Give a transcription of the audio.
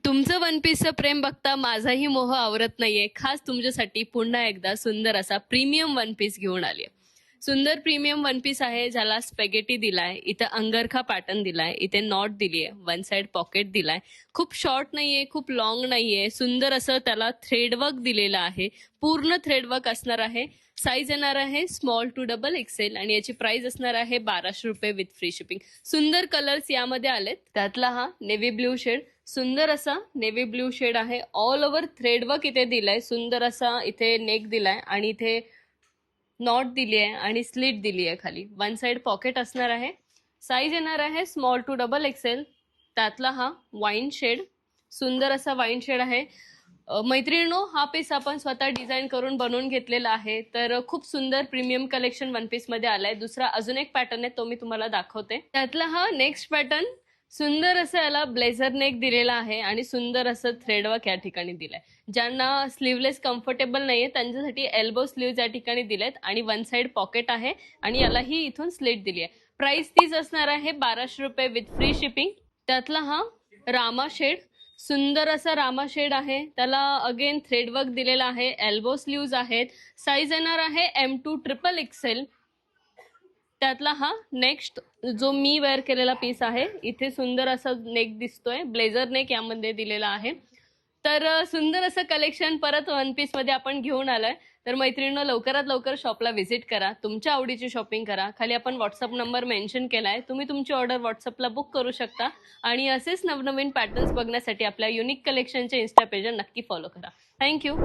तुमचं वन पीसचं प्रेम बघता माझाही मोह आवरत नाहीये. खास तुमच्यासाठी पुन्हा एकदा सुंदर असा प्रीमियम वन पीस घेऊन आली. सुंदर प्रीमियम वन पीस आहे, ज्याला स्पेगेटी दिलाय, इथं अंगरखा पॅटर्न दिलाय, इथे नॉट दिलीये, वन साइड पॉकेट दिलाय. खूप शॉर्ट नाहीये, खूप लॉंग नाहीये, सुंदर असं त्याला थ्रेडवर्क दिलेलं आहे. पूर्ण थ्रेडवर्क असणार आहे. साईज येणार आहे स्मॉल टू डबल एक्सेल आणि याची प्राइस असणार आहे 1200 रुपये विथ फ्री शिपिंग. सुंदर कलर्स यामध्ये आलेत. त्यातला हा नेव्ही ब्ल्यू शेड, सुंदर असा नेव्ही ब्ल्यू शेड आहे. ऑल ओव्हर थ्रेडवर्क इथे दिलाय. सुंदर असा इथे नेक दिलाय आणि इथे नॉट दिली आहे आणि स्लिट दिली आहे खाली. वन साइड पॉकेट असणार आहे. साईज येणार आहे स्मॉल टू डबल एक्सेल. त्यातला हा वाईन शेड, सुंदर असा वाईन शेड आहे. मैत्रिणींनो, हा पीस आपण स्वतः डिझाईन करून बनवून घेतलेला आहे. तर खूप सुंदर प्रीमियम कलेक्शन वन पीस मध्ये आलाय. दुसरा अजून एक पॅटर्न आहे, तो मी तुम्हाला दाखवते. त्यातला हा नेक्स्ट पॅटर्न, सुंदर असं याला ब्लेझर नेक दिलेला आहे आणि सुंदर असं थ्रेडवर्क या ठिकाणी दिलंय. ज्यांना स्लीवलेस कम्फर्टेबल नाहीये त्यांच्यासाठी एल्बो स्लीव्ह या ठिकाणी दिलेत आणि वन साइड पॉकेट आहे आणि यालाही इथून स्लिट दिली आहे. प्राइस तीच असणार आहे 1200 रुपये विथ फ्री शिपिंग. त्यातला हा रामा शेड, सुंदर असा रामा शेड आहे. त्याला अगेन थ्रेडवर्क दिलेला आहे, एल्बो स्लीव्ज आहेत. साईज येणार आहे M2 ट्रिपल एक्सेल. त्यातला हा नेक्स्ट जो मी वेअर केलेला पीस आहे. इथे सुंदर असा नेक दिसतोय, ब्लेझर नेक यामध्ये दिलेला आहे. तर सुंदर असं कलेक्शन परत वन पीस मध्ये आपण घेऊन आलोय. तर मैत्रिणींनो, लवकरात लवकर शॉपला व्हिजिट करा, तुमच्या आवडीची शॉपिंग करा. खाली आपण व्हॉट्सअप नंबर मेन्शन केलाय, तुम्ही तुमची ऑर्डर व्हॉट्सअपला बुक करू शकता. आणि असेच नवनवीन पॅटर्न्स बघण्यासाठी आपल्या युनिक कलेक्शनच्या इन्स्टा पेजवर नक्की फॉलो करा. थँक्यू.